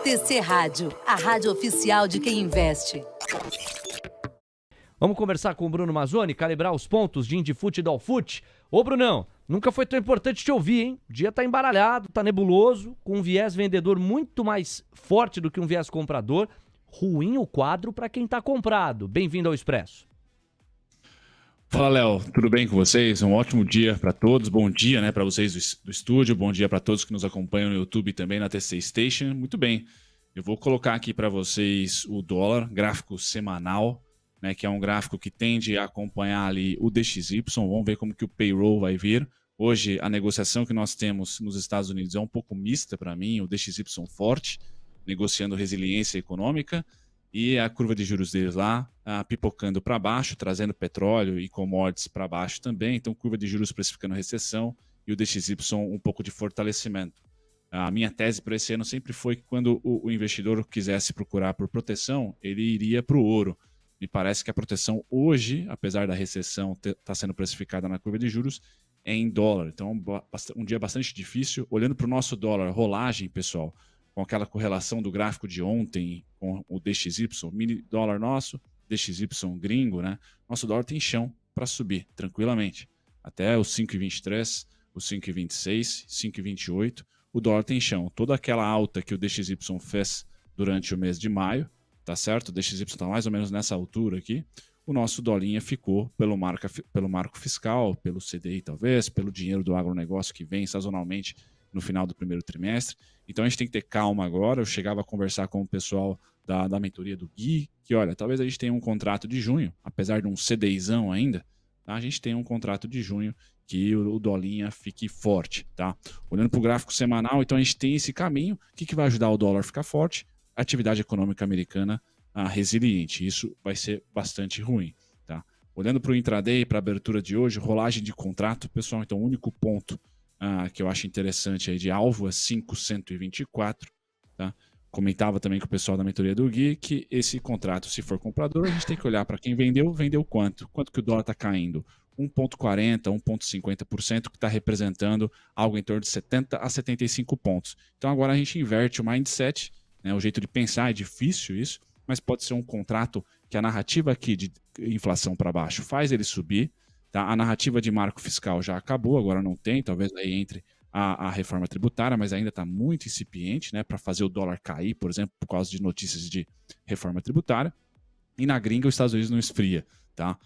TC Rádio, a rádio oficial de quem investe. Vamos conversar com o Bruno Mazzoni, calibrar os pontos de Indifute e Dolfute. Ô, Brunão, nunca foi tão importante te ouvir, hein? O dia tá embaralhado, tá nebuloso, com um viés vendedor muito mais forte do que um viés comprador. Ruim o quadro para quem tá comprado. Bem-vindo ao Expresso. Fala, Léo, tudo bem com vocês? Um ótimo dia para todos, bom dia, né, para vocês do estúdio, bom dia para todos que nos acompanham no YouTube e também na TC Station. Muito bem, eu vou colocar aqui para vocês o dólar, gráfico semanal, né, que é um gráfico que tende a acompanhar ali o DXY. Vamos ver como que o payroll vai vir. Hoje a negociação que nós temos nos Estados Unidos é um pouco mista para mim, o DXY forte, negociando resiliência econômica, e a curva de juros deles lá pipocando para baixo, trazendo petróleo e commodities para baixo também. Então, curva de juros precificando recessão e o DXY um pouco de fortalecimento. A minha tese para esse ano sempre foi que quando o investidor quisesse procurar por proteção, ele iria para o ouro. Me parece que a proteção hoje, apesar da recessão estar sendo precificada na curva de juros, é em dólar. Então, um dia bastante difícil. Olhando para o nosso dólar, rolagem, pessoal, com aquela correlação do gráfico de ontem com o DXY, mini dólar nosso, DXY gringo, né? Nosso dólar tem chão para subir tranquilamente. Até os 5,23, os 5,26, 5,28, o dólar tem chão. Toda aquela alta que o DXY fez durante o mês de maio, tá certo? O DXY está mais ou menos nessa altura aqui. O nosso dolinha ficou pelo marco fiscal, pelo CDI talvez, pelo dinheiro do agronegócio que vem sazonalmente no final do primeiro trimestre. Então a gente tem que ter calma agora. Eu chegava a conversar com o pessoal da mentoria do Gui, que olha, talvez a gente tenha um contrato de junho, apesar de um CDIzão ainda, tá? A gente tem um contrato de junho que o dolinha fique forte, tá? Olhando para o gráfico semanal, então a gente tem esse caminho. O que vai ajudar o dólar a ficar forte? A atividade econômica americana resiliente. Isso vai ser bastante ruim, tá? Olhando para o intraday, para a abertura de hoje, rolagem de contrato, pessoal, então o único ponto que eu acho interessante aí de alvo é 5,124, tá? Comentava também com o pessoal da mentoria do Gui que esse contrato, se for comprador, a gente tem que olhar para quem vendeu quanto? Quanto que o dólar está caindo? 1,40%, 1,50%, que está representando algo em torno de 70 a 75 pontos. Então agora a gente inverte o mindset, né? O jeito de pensar é difícil isso, mas pode ser um contrato que a narrativa aqui de inflação para baixo faz ele subir. Tá? A narrativa de marco fiscal já acabou, agora não tem, talvez aí entre a reforma tributária, mas ainda está muito incipiente, né, para fazer o dólar cair, por exemplo, por causa de notícias de reforma tributária. E na gringa, os Estados Unidos não esfria. Tá?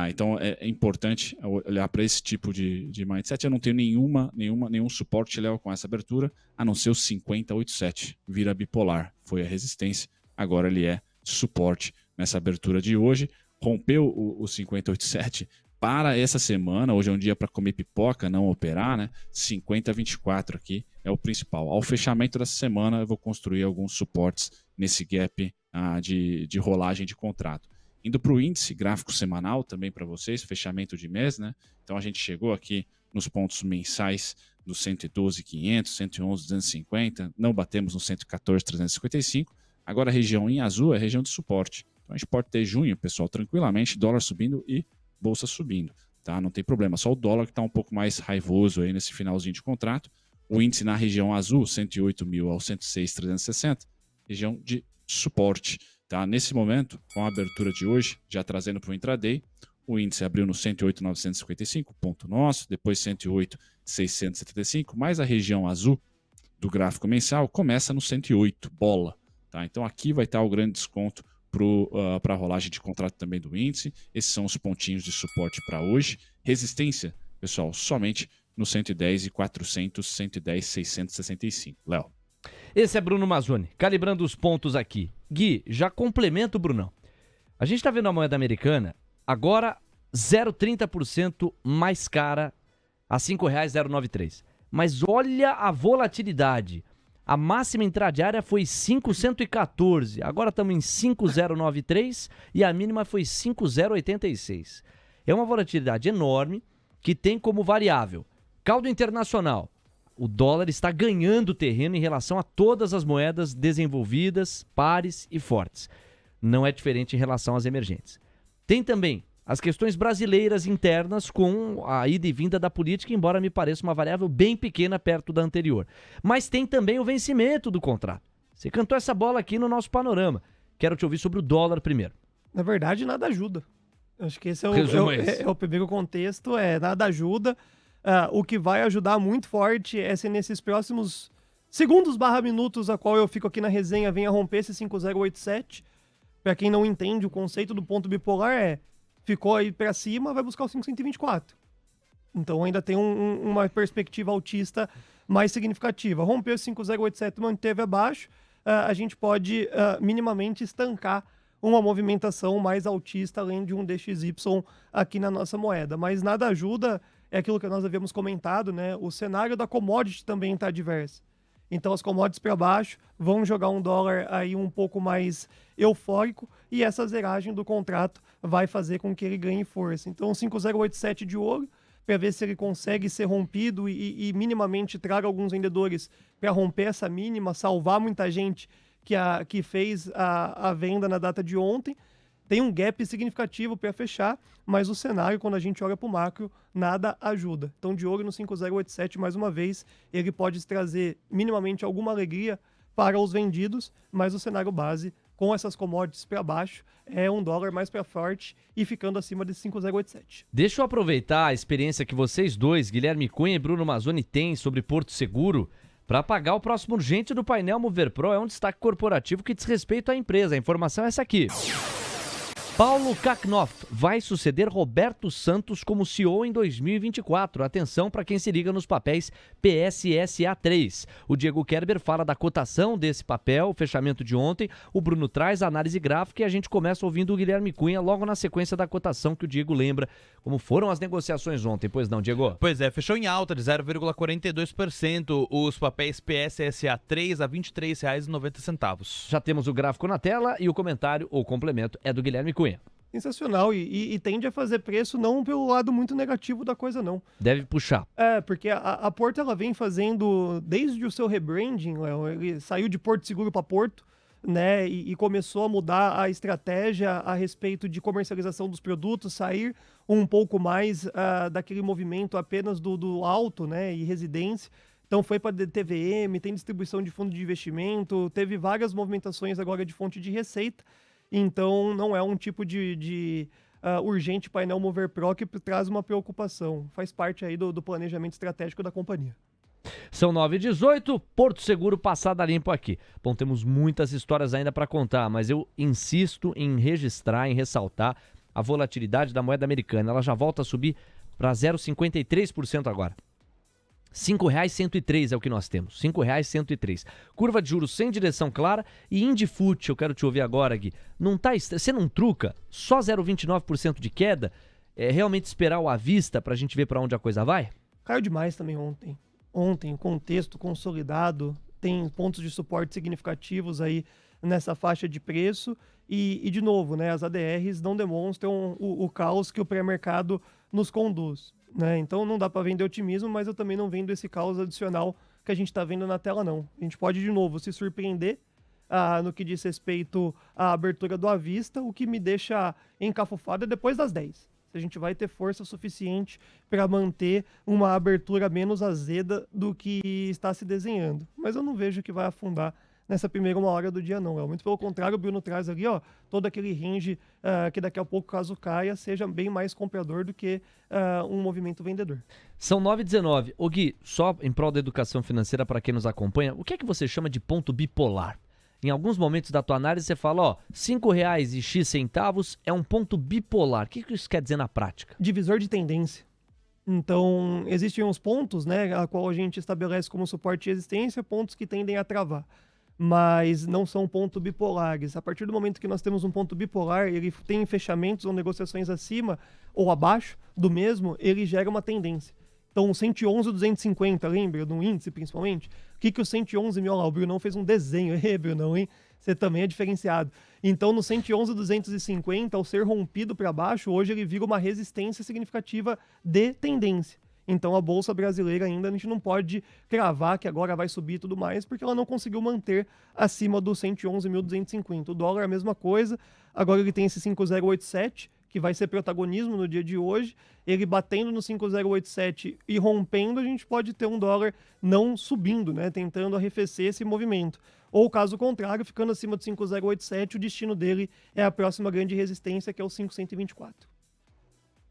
Então é importante olhar para esse tipo de mindset. Eu não tenho nenhum suporte, Léo, com essa abertura, a não ser o 50,87. Vira bipolar, foi a resistência, agora ele é suporte nessa abertura de hoje. Rompeu o 50,87 para essa semana. Hoje é um dia para comer pipoca, não operar, né? 50,24 aqui é o principal. Ao fechamento dessa semana, eu vou construir alguns suportes nesse gap de rolagem de contrato. Indo para o índice gráfico semanal também para vocês, fechamento de mês, né? Então a gente chegou aqui nos pontos mensais do 112,500, 111,250, não batemos no 114,355. Agora a região em azul é a região de suporte. Então a gente pode ter junho, pessoal, tranquilamente, dólar subindo e bolsa subindo, tá? Não tem problema, só o dólar que está um pouco mais raivoso aí nesse finalzinho de contrato. O índice na região azul, 108.000 ao 106.360, região de suporte, tá? Nesse momento, com a abertura de hoje, já trazendo para o intraday, o índice abriu no 108.955, ponto nosso, depois 108.675, mais a região azul do gráfico mensal começa no 108, bola, tá? Então aqui vai estar o grande desconto para a rolagem de contrato também do índice. Esses são os pontinhos de suporte para hoje. Resistência, pessoal, somente no 110,400, 110,665. Léo. Esse é Bruno Mazzoni, calibrando os pontos aqui. Gui, já complemento, Brunão. A gente está vendo a moeda americana agora 0,30% mais cara a R$ 5,093. Mas olha a volatilidade. A máxima intradiária foi 5,114, agora estamos em 5,093 e a mínima foi 5,086. É uma volatilidade enorme que tem como variável caldo internacional. O dólar está ganhando terreno em relação a todas as moedas desenvolvidas, pares e fortes. Não é diferente em relação às emergentes. Tem também as questões brasileiras internas com a ida e vinda da política, embora me pareça uma variável bem pequena perto da anterior. Mas tem também o vencimento do contrato. Você cantou essa bola aqui no nosso panorama. Quero te ouvir sobre o dólar primeiro. Na verdade, nada ajuda. Acho que esse é o primeiro contexto, nada ajuda. O que vai ajudar muito forte é se nesses próximos segundos/minutos, a qual eu fico aqui na resenha, venha romper esse 5087. Para quem não entende, o conceito do ponto bipolar ficou aí para cima, vai buscar o 524. Então ainda tem uma perspectiva altista mais significativa. Rompeu o 5087, manteve abaixo, a gente pode minimamente estancar uma movimentação mais altista, além de um DXY aqui na nossa moeda. Mas nada ajuda, é aquilo que nós havíamos comentado, né? O cenário da commodity também está adverso. Então as commodities para baixo vão jogar um dólar aí um pouco mais eufórico e essa zeragem do contrato vai fazer com que ele ganhe força. Então 5087 de ouro, para ver se ele consegue ser rompido e minimamente traga alguns vendedores para romper essa mínima, salvar muita gente que fez a venda na data de ontem. Tem um gap significativo para fechar, mas o cenário, quando a gente olha para o macro, nada ajuda. Então, de olho no 5087, mais uma vez, ele pode trazer minimamente alguma alegria para os vendidos, mas o cenário base, com essas commodities para baixo, é um dólar mais para forte e ficando acima de 5087. Deixa eu aproveitar a experiência que vocês dois, Guilherme Cunha e Bruno Mazzoni, têm sobre Porto Seguro para pagar o próximo urgente do painel Mover Pro. É um destaque corporativo que diz respeito à empresa. A informação é essa aqui. Paulo Kaknoff vai suceder Roberto Santos como CEO em 2024. Atenção para quem se liga nos papéis PSSA3. O Diego Kerber fala da cotação desse papel, o fechamento de ontem. O Bruno traz a análise gráfica e a gente começa ouvindo o Guilherme Cunha logo na sequência da cotação que o Diego lembra como foram as negociações ontem. Pois não, Diego? Pois é, fechou em alta de 0,42% os papéis PSSA3 a R$ 23,90. Já temos o gráfico na tela e o comentário ou complemento é do Guilherme Cunha. Sensacional, e tende a fazer preço não pelo lado muito negativo da coisa, não. Deve puxar. Porque a Porto ela vem fazendo, desde o seu rebranding, Léo, ele saiu de Porto Seguro para Porto, né, e começou a mudar a estratégia a respeito de comercialização dos produtos, sair um pouco mais daquele movimento apenas do auto, né, e residência. Então foi para TVM, tem distribuição de fundo de investimento, teve várias movimentações agora de fonte de receita. Então, não é um tipo de urgente painel Mover Pro que traz uma preocupação. Faz parte aí do planejamento estratégico da companhia. São 9h18, Porto Seguro passada limpo aqui. Bom, temos muitas histórias ainda para contar, mas eu insisto em registrar, em ressaltar a volatilidade da moeda americana. Ela já volta a subir para 0,53% agora. R$ 5,103 é o que nós temos. R$ 5,103. Curva de juros sem direção clara e Indifut, eu quero te ouvir agora, Gui. Você não truca? Só 0,29% de queda? É realmente esperar o à vista pra gente ver pra onde a coisa vai? Caiu demais também ontem. Ontem, o contexto consolidado, tem pontos de suporte significativos aí nessa faixa de preço. E de novo, né, as ADRs não demonstram o caos que o pré-mercado nos conduz. Né? Então não dá para vender otimismo, mas eu também não vendo esse caos adicional que a gente está vendo na tela, não. A gente pode, de novo, se surpreender no que diz respeito à abertura do à vista, o que me deixa encafufado é depois das 10. Se a gente vai ter força suficiente para manter uma abertura menos azeda do que está se desenhando. Mas eu não vejo que vai afundar nessa primeira 1 hora do dia, não. Muito pelo contrário, o Bruno traz ali, todo aquele range que daqui a pouco, caso caia, seja bem mais comprador do que um movimento vendedor. São 9h19. Ô Gui, só em prol da educação financeira para quem nos acompanha, o que é que você chama de ponto bipolar? Em alguns momentos da tua análise você fala, R$ 5,00 e X centavos é um ponto bipolar. O que isso quer dizer na prática? Divisor de tendência. Então, existem uns pontos, né, a qual a gente estabelece como suporte e resistência, pontos que tendem a travar. Mas não são pontos bipolares. A partir do momento que nós temos um ponto bipolar, ele tem fechamentos ou negociações acima ou abaixo do mesmo, ele gera uma tendência. Então, 111,250, lembra? No índice, principalmente. O que o 111 mil lá? O Brunão fez um desenho. Brunão, hein? Você também é diferenciado. Então, no 111,250, ao ser rompido para baixo, hoje ele vira uma resistência significativa de tendência. Então, a Bolsa Brasileira ainda a gente não pode cravar que agora vai subir e tudo mais, porque ela não conseguiu manter acima do 111.250. O dólar é a mesma coisa. Agora ele tem esse 5,087, que vai ser protagonismo no dia de hoje. Ele batendo no 5,087 e rompendo, a gente pode ter um dólar não subindo, né? Tentando arrefecer esse movimento. Ou, caso contrário, ficando acima do 5,087, o destino dele é a próxima grande resistência, que é o 5,124.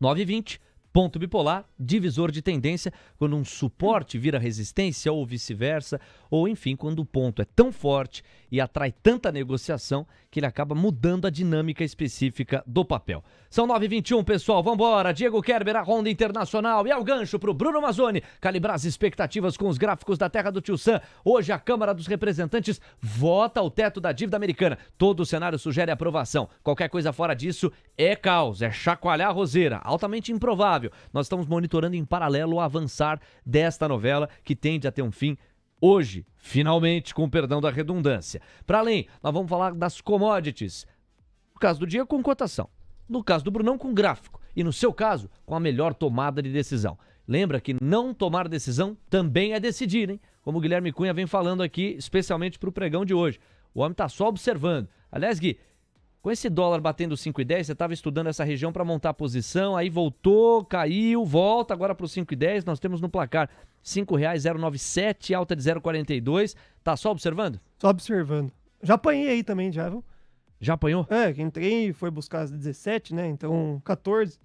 9,20. Ponto bipolar, divisor de tendência, quando um suporte vira resistência ou vice-versa, ou enfim, quando o ponto é tão forte e atrai tanta negociação que ele acaba mudando a dinâmica específica do papel. São 9h21, pessoal, vambora. Diego Kerber, a Ronda Internacional, e é o gancho pro Bruno Mazzoni calibrar as expectativas com os gráficos da terra do Tio Sam. Hoje a Câmara dos Representantes vota o teto da dívida americana. Todo o cenário sugere aprovação. Qualquer coisa fora disso é caos, é chacoalhar a roseira, altamente improvável. Nós estamos monitorando em paralelo o avançar desta novela que tende a ter um fim hoje, finalmente, com o perdão da redundância. Para além, nós vamos falar das commodities. No caso do dia, com cotação. No caso do Brunão, com gráfico. E no seu caso, com a melhor tomada de decisão. Lembra que não tomar decisão também é decidir, hein? Como o Guilherme Cunha vem falando aqui, especialmente para o pregão de hoje. O homem está só observando. Aliás, Gui, com esse dólar batendo 5,10, você estava estudando essa região para montar a posição, aí voltou, caiu, volta agora para o 5,10. Nós temos no placar R$ 5,097, alta de 0,42. Tá só observando? Só observando. Já apanhei aí também, já, viu? Já apanhou? É, que entrei e foi buscar as 17, né? Então, 14.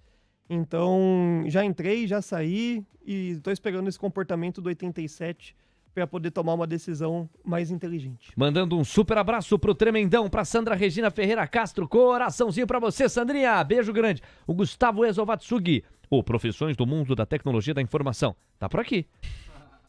Então, já entrei, já saí e tô esperando esse comportamento do 87 para poder tomar uma decisão mais inteligente. Mandando um super abraço pro Tremendão, pra Sandra Regina Ferreira Castro, coraçãozinho pra você, Sandrinha, beijo grande. O Gustavo Ezovatsugi, o Profissões do Mundo da Tecnologia da Informação, tá por aqui.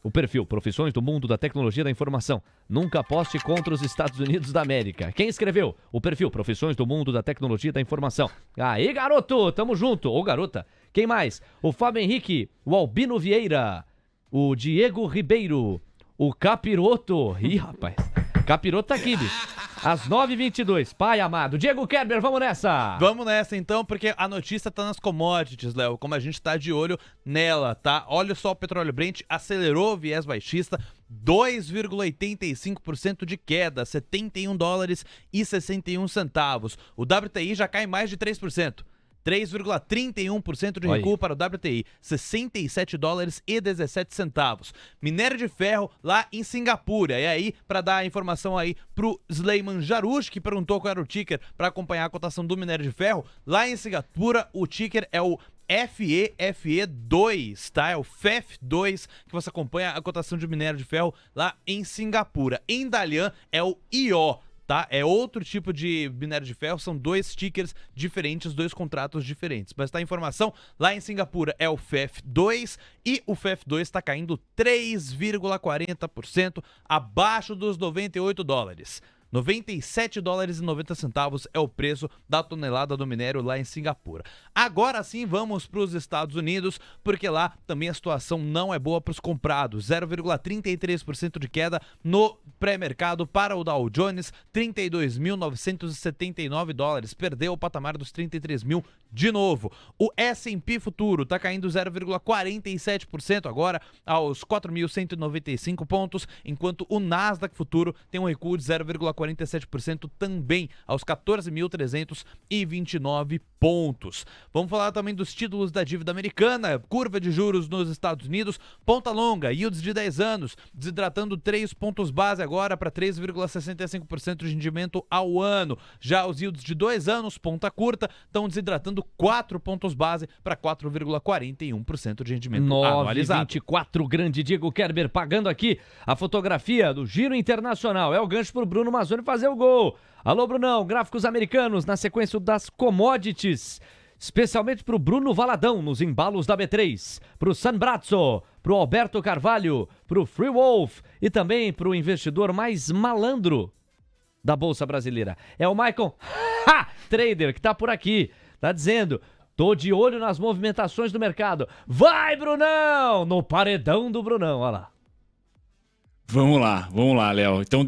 O perfil Profissões do Mundo da Tecnologia da Informação. Nunca poste contra os Estados Unidos da América. Quem escreveu? O perfil Profissões do Mundo da Tecnologia da Informação. Aí, garoto, tamo junto. Ou garota. Quem mais? O Fábio Henrique, o Albino Vieira, o Diego Ribeiro, o Capiroto. Ih, rapaz. Capiroto tá aqui, bicho. Às 9h22. Pai amado. Diego Kerber, vamos nessa. Vamos nessa então, porque a notícia tá nas commodities, Léo. Como a gente tá de olho nela, tá? Olha só, o petróleo Brent acelerou o viés baixista. 2,85% de queda, $71,61. O WTI já cai mais de 3%. 3,31% de recuo para o WTI, $67,17. Minério de ferro lá em Singapura. E aí, para dar a informação aí pro Sleiman Jarush, que perguntou qual era o ticker para acompanhar a cotação do minério de ferro, lá em Singapura o ticker é o FE2, tá? É o FEF2 que você acompanha a cotação de minério de ferro lá em Singapura. Em Dalian é o IO. Tá? É outro tipo de minério de ferro, são dois tickers diferentes, dois contratos diferentes. Mas tá a informação, lá em Singapura é o FEF2 e o FEF2 está caindo 3,40% abaixo dos $98. $97,90 é o preço da tonelada do minério lá em Singapura. Agora sim vamos para os Estados Unidos, porque lá também a situação não é boa para os comprados. 0,33% de queda no pré-mercado para o Dow Jones, $32.979. Perdeu o patamar dos 33.000 de novo. O S&P futuro está caindo 0,47% agora aos 4.195 pontos, enquanto o Nasdaq futuro tem um recuo de 0,47% também aos 14.329 pontos. Vamos falar também dos títulos da dívida americana, curva de juros nos Estados Unidos, ponta longa, yields de 10 anos, desidratando 3 pontos base agora para 3,65% de rendimento ao ano. Já os yields de 2 anos, ponta curta, estão desidratando 4 pontos base para 4,41% de rendimento anualizado. 9,24, grande Diego Kerber pagando aqui a fotografia do Giro Internacional. É o gancho pro Bruno Mazzoni fazer o gol. Alô, Brunão, gráficos americanos na sequência das commodities. Especialmente pro Bruno Valadão nos embalos da B3, pro San Brazzo, pro Alberto Carvalho, pro Free Wolf e também pro investidor mais malandro da Bolsa Brasileira. É o Michael Trader, que tá por aqui. Tá dizendo, tô de olho nas movimentações do mercado. Vai, Brunão! No paredão do Brunão, olha lá. Vamos lá, Léo. Então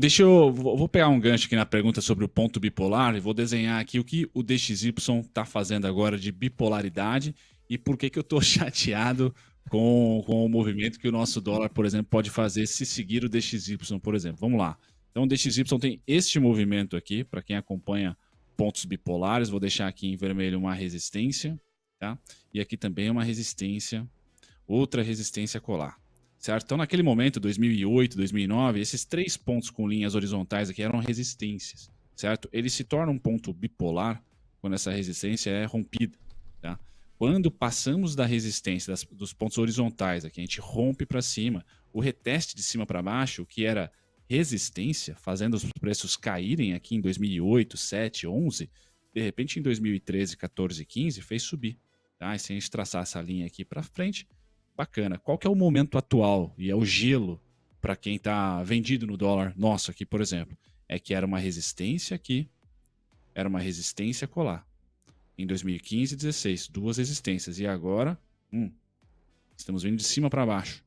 vou pegar um gancho aqui na pergunta sobre o ponto bipolar e vou desenhar aqui o que o DXY tá fazendo agora de bipolaridade e por que eu tô chateado com o movimento que o nosso dólar, por exemplo, pode fazer se seguir o DXY, por exemplo. Vamos lá. Então o DXY tem este movimento aqui, para quem acompanha pontos bipolares, vou deixar aqui em vermelho uma resistência, tá? E aqui também uma resistência, outra resistência colar, certo? Então naquele momento, 2008, 2009, esses 3 pontos com linhas horizontais aqui eram resistências, certo? Ele se torna um ponto bipolar quando essa resistência é rompida, tá? Quando passamos da resistência dos pontos horizontais, aqui a gente rompe para cima, o reteste de cima para baixo, que era resistência, fazendo os preços caírem aqui em 2008, 7, 11, de repente em 2013, 14, 15 fez subir, tá? E se a gente traçar essa linha aqui para frente, bacana. Qual que é o momento atual e é o gelo para quem está vendido no dólar nosso aqui, por exemplo? É que era uma resistência aqui, era uma resistência colar. Em 2015 e 16, 2 resistências. E agora, estamos vindo de cima para baixo.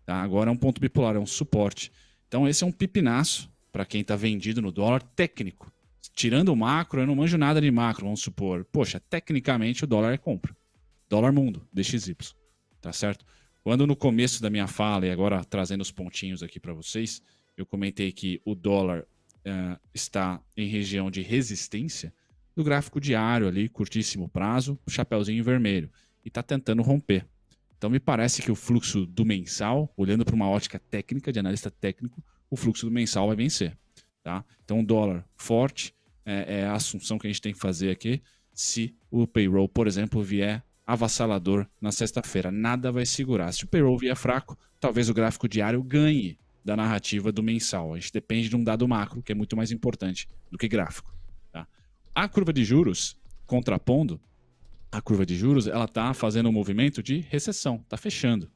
Tá? Agora é um ponto bipolar, é um suporte. Então esse é um pipinaço para quem está vendido no dólar técnico. Tirando o macro, eu não manjo nada de macro, vamos supor. Poxa, tecnicamente o dólar é compra. Dólar mundo, DXY. Tá certo? Quando no começo da minha fala, e agora trazendo os pontinhos aqui para vocês, eu comentei que o dólar está em região de resistência, do gráfico diário ali, curtíssimo prazo, chapéuzinho vermelho, e está tentando romper. Então me parece que o fluxo do mensal, olhando para uma ótica técnica, de analista técnico, o fluxo do mensal vai vencer. Tá? Então o dólar forte é a assunção que a gente tem que fazer aqui, se o payroll, por exemplo, vier avassalador na sexta-feira. Nada vai segurar. Se o payroll vier fraco, talvez o gráfico diário ganhe da narrativa do mensal. A gente depende de um dado macro, que é muito mais importante do que gráfico. Tá? A curva de juros, contrapondo, a curva de juros, ela está fazendo um movimento de recessão, está fechando.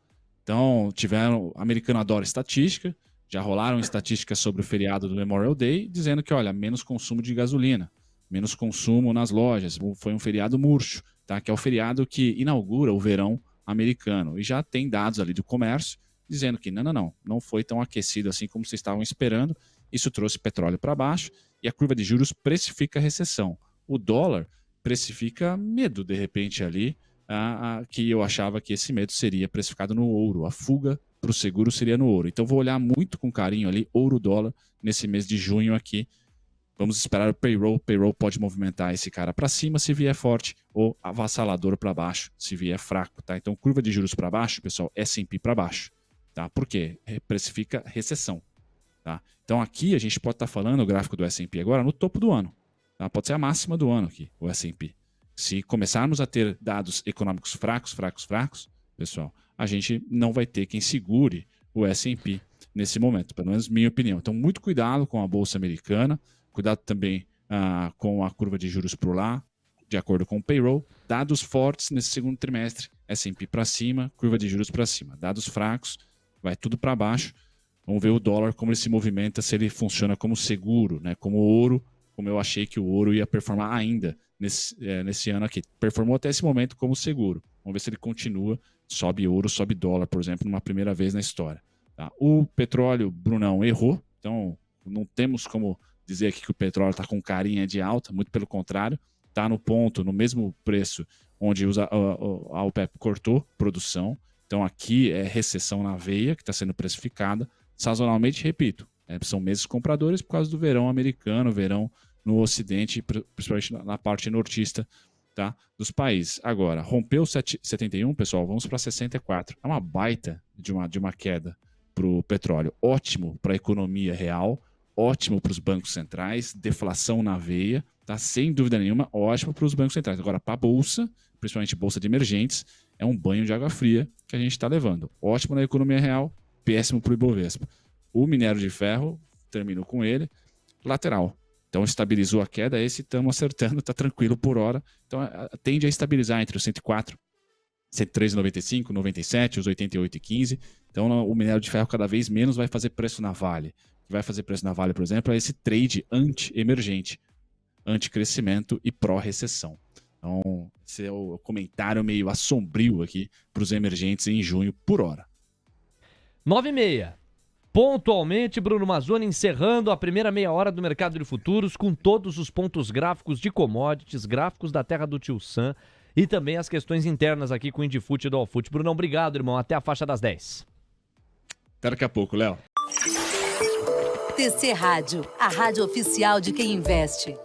Então, o americano adora estatística, já rolaram estatísticas sobre o feriado do Memorial Day, dizendo que, olha, menos consumo de gasolina, menos consumo nas lojas, foi um feriado murcho, tá? Que é o feriado que inaugura o verão americano. E já tem dados ali do comércio, dizendo que não foi tão aquecido assim como vocês estavam esperando. Isso trouxe petróleo para baixo e a curva de juros precifica a recessão. O dólar precifica medo, de repente, ali, que eu achava que esse medo seria precificado no ouro. A fuga para o seguro seria no ouro. Então, vou olhar muito com carinho ali, ouro-dólar, nesse mês de junho aqui. Vamos esperar o payroll. O payroll pode movimentar esse cara para cima se vier forte ou avassalador para baixo se vier fraco. Tá? Então, curva de juros para baixo, pessoal, S&P para baixo. Tá? Por quê? Precifica recessão. Tá? Então, aqui a gente pode estar falando o gráfico do S&P agora no topo do ano. Tá? Pode ser a máxima do ano aqui, o S&P. Se começarmos a ter dados econômicos fracos, pessoal, a gente não vai ter quem segure o S&P nesse momento, pelo menos minha opinião. Então, muito cuidado com a Bolsa Americana, cuidado também com a curva de juros por lá, de acordo com o payroll. Dados fortes nesse segundo trimestre, S&P para cima, curva de juros para cima. Dados fracos, vai tudo para baixo. Vamos ver o dólar, como ele se movimenta, se ele funciona como seguro, né? Como ouro, como eu achei que o ouro ia performar ainda nesse ano aqui. Performou até esse momento como seguro. Vamos ver se ele continua, sobe ouro, sobe dólar, por exemplo, numa primeira vez na história. Tá? O petróleo, Brunão, errou. Então, não temos como dizer aqui que o petróleo está com carinha de alta, muito pelo contrário. Está no ponto, no mesmo preço onde a OPEP cortou produção. Então, aqui é recessão na veia que está sendo precificada. Sazonalmente, repito, são meses compradores por causa do verão americano, verão no ocidente, principalmente na parte nortista, tá, dos países. Agora, rompeu 71, pessoal, vamos para 64. É uma baita de uma queda para o petróleo. Ótimo para a economia real, ótimo para os bancos centrais, deflação na veia, tá, sem dúvida nenhuma, ótimo para os bancos centrais. Agora, para a bolsa, principalmente bolsa de emergentes, é um banho de água fria que a gente está levando. Ótimo na economia real, péssimo para o Ibovespa. O minério de ferro, termino com ele, lateral. Então estabilizou a queda, esse estamos acertando, está tranquilo por hora. Então tende a estabilizar entre os 104, 103,95, 97, os 88,15. Então o minério de ferro cada vez menos vai fazer preço na Vale. O que vai fazer preço na Vale, por exemplo, é esse trade anti-emergente, anti-crescimento e pró-recessão. Então esse é o comentário meio assombrio aqui para os emergentes em junho por hora. 9h30. Pontualmente, Bruno Mazzoni encerrando a primeira meia hora do mercado de futuros com todos os pontos gráficos de commodities, gráficos da terra do Tio Sam e também as questões internas aqui com o Indifute e do Allfoot. Brunão, obrigado, irmão. Até a faixa das 10. Até daqui a pouco, Léo. TC Rádio, a rádio oficial de quem investe.